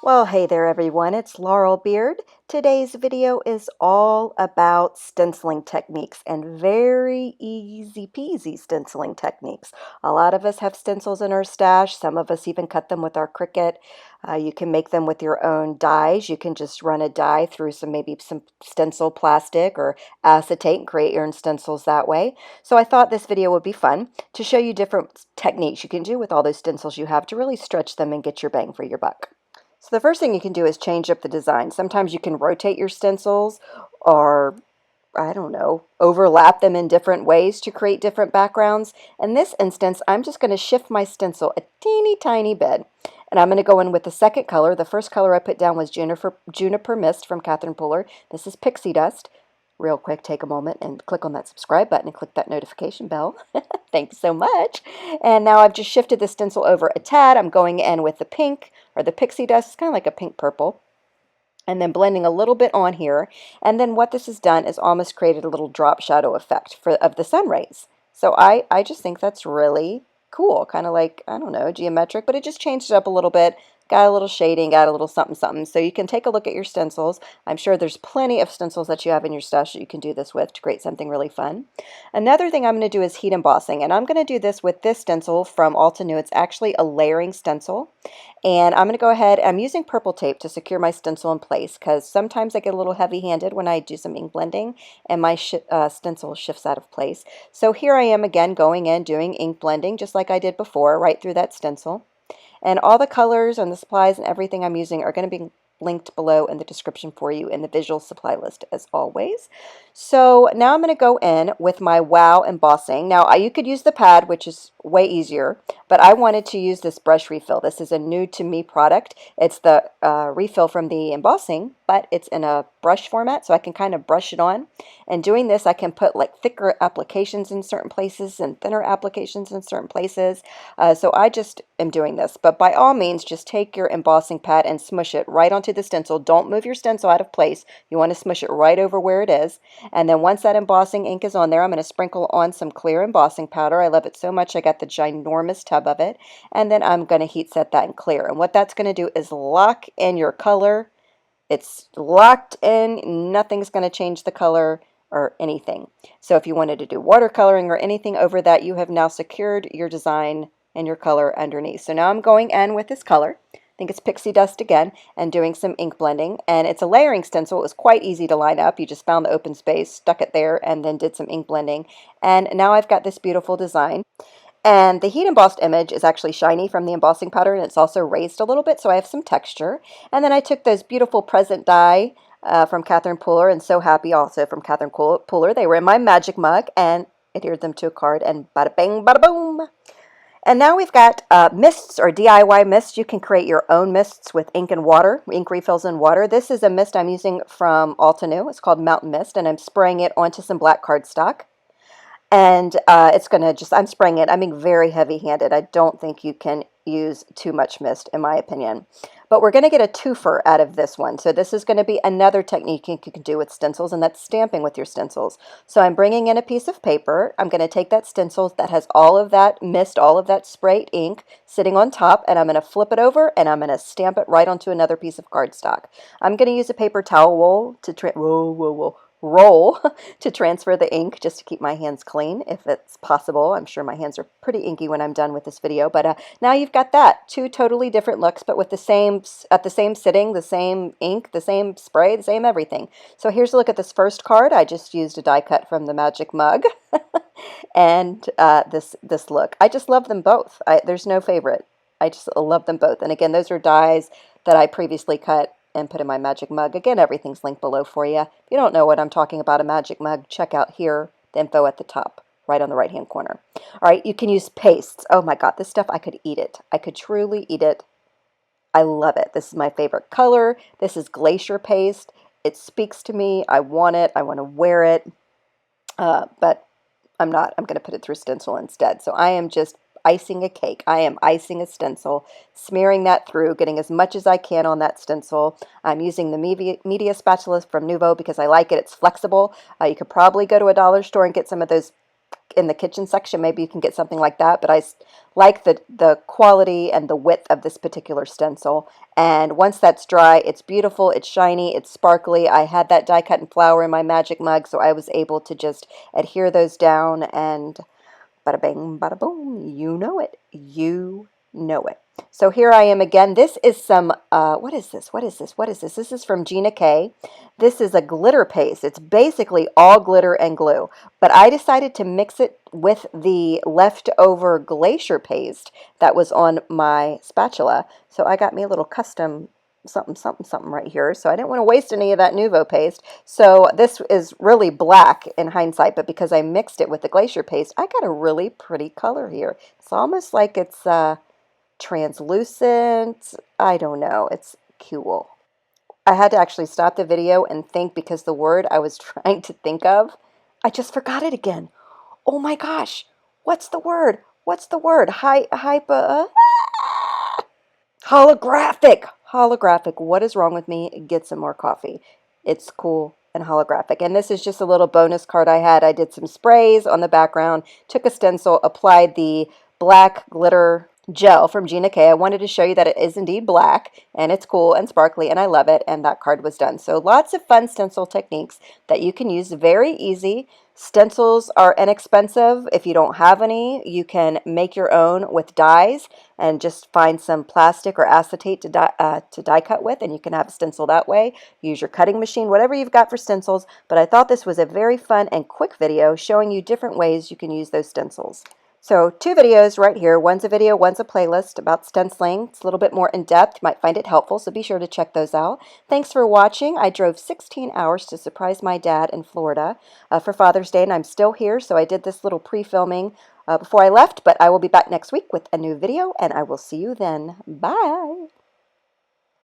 Well, hey there everyone, it's Laurel Beard. Today's video is all about stenciling techniques and very easy peasy stenciling techniques. A lot of us have stencils in our stash, some of us even cut them with our Cricut. You can make them with your own dyes. You can just run a dye through maybe some stencil plastic or acetate and create your own stencils that way. So I thought this video would be fun to show you different techniques you can do with all those stencils you have to really stretch them and get your bang for your buck. So the first thing you can do is change up the design. Sometimes you can rotate your stencils or, I don't know, overlap them in different ways to create different backgrounds. In this instance, I'm just going to shift my stencil a teeny tiny bit. And I'm going to go in with the second color. The first color I put down was Juniper Mist from Catherine Pooler. This is Pixie Dust. Real quick, take a moment and click on that subscribe button and click that notification bell. Thanks so much. And now I've just shifted the stencil over a tad. I'm going in with the pink or the Pixie Dust. It's kind of like a pink purple. And then blending a little bit on here. And then what this has done is almost created a little drop shadow effect of the sun rays. So I just think that's really cool. Kind of like, I don't know, geometric, but it just changed it up a little bit. Got a little shading, got a little something something. So you can take a look at your stencils. I'm sure there's plenty of stencils that you have in your stash that you can do this with to create something really fun. Another thing I'm going to do is heat embossing, and I'm going to do this with this stencil from Altenew. It's actually a layering stencil, and I'm going to go ahead, I'm using purple tape to secure my stencil in place because sometimes I get a little heavy-handed when I do some ink blending and my stencil shifts out of place. So here I am again going in doing ink blending just like I did before, right through that stencil. And all the colors and the supplies and everything I'm using are going to be linked below in the description for you in the visual supply list as always. So now I'm going to go in with my Wow embossing. Now you could use the pad, which is way easier, but I wanted to use this brush refill. This is a new to me product. It's the refill from the embossing, but it's in a brush format, so I can kind of brush it on. And doing this, I can put like thicker applications in certain places and thinner applications in certain places. So I just am doing this. But by all means, just take your embossing pad and smush it right onto the stencil. Don't move your stencil out of place. You want to smush it right over where it is. And then once that embossing ink is on there, I'm going to sprinkle on some clear embossing powder. I love it so much, I got the ginormous tub of it. And then I'm going to heat set that in clear. And what that's going to do is lock in your color. It's locked in. Nothing's going to change the color or anything. So if you wanted to do watercoloring or anything over that, you have now secured your design and your color underneath. So now I'm going in with this color. I think it's Pixie Dust again, and doing some ink blending. And it's a layering stencil. It was quite easy to line up. You just found the open space, stuck it there, and then did some ink blending. And now I've got this beautiful design. And the heat embossed image is actually shiny from the embossing powder, and it's also raised a little bit, so I have some texture. And then I took those beautiful present die from Catherine Pooler, and So Happy also from Catherine Pooler. They were in my magic mug, and adhered them to a card, and bada bing, bada boom. And now we've got mists or DIY mists. You can create your own mists with ink and water, ink refills and water. This is a mist I'm using from Altenew. It's called Mountain Mist, and I'm spraying it onto some black cardstock. And it's going to just, I'm spraying it. I'm being very heavy-handed. I don't think you can use too much mist, in my opinion. But we're going to get a twofer out of this one. So this is going to be another technique you can do with stencils, and that's stamping with your stencils. So I'm bringing in a piece of paper. I'm going to take that stencil that has all of that mist, all of that sprayed ink sitting on top, and I'm going to flip it over, and I'm going to stamp it right onto another piece of cardstock. I'm going to use a paper towel roll to transfer the ink just to keep my hands clean if it's possible. I'm sure my hands are pretty inky when I'm done with this video, but now you've got that. Two totally different looks, but with the same sitting, the same ink, the same spray, the same everything. So here's a look at this first card. I just used a die cut from the magic mug and this look. I just love them both. There's no favorite. I just love them both. And again, those are dies that I previously cut and put in my magic mug. Again, everything's linked below for you. If you don't know what I'm talking about, a magic mug, check out here, the info at the top, right on the right-hand corner. All right, you can use pastes. Oh my God, this stuff, I could eat it. I could truly eat it. I love it. This is my favorite color. This is Glacier Paste. It speaks to me. I want it. I want to wear it. But I'm not. I'm going to put it through stencil instead. So I am just icing a cake. I am icing a stencil, smearing that through, getting as much as I can on that stencil. I'm using the media spatula from Nuvo because I like it. It's flexible. You could probably go to a dollar store and get some of those in the kitchen section, maybe you can get something like that, but I like the quality and the width of this particular stencil. And once that's dry, it's beautiful, it's shiny, it's sparkly. I had that die cut and flower in my magic mug, so I was able to just adhere those down, and bada bing, bada boom, you know it. You know it. So here I am again. This is some, what is this? What is this? What is this? This is from Gina K. This is a glitter paste. It's basically all glitter and glue, but I decided to mix it with the leftover glacier paste that was on my spatula. So I got me a little custom something right here. So I didn't want to waste any of that Nuvo paste. So this is really black in hindsight, but because I mixed it with the glacier paste, I got a really pretty color here. It's almost like it's translucent. I don't know. It's cool. I had to actually stop the video and think, because the word I was trying to think of, I just forgot it again. Oh my gosh. What's the word? What's the word? Holographic. Holographic. What is wrong with me? Get some more coffee. It's cool and holographic. And this is just a little bonus card I had. I did some sprays on the background, took a stencil, applied the black glitter gel from Gina K. I wanted to show you that it is indeed black, and it's cool and sparkly, and I love it, and that card was done. So lots of fun stencil techniques that you can use. Very easy. Stencils are inexpensive. If you don't have any, you can make your own with dies and just find some plastic or acetate to die cut with, and you can have a stencil that way. Use your cutting machine, whatever you've got for stencils, but I thought this was a very fun and quick video showing you different ways you can use those stencils. So 2 videos right here. One's a video, one's a playlist about stenciling. It's a little bit more in-depth. You might find it helpful, so be sure to check those out. Thanks for watching. I drove 16 hours to surprise my dad in Florida for Father's Day, and I'm still here, so I did this little pre-filming before I left, but I will be back next week with a new video, and I will see you then. Bye!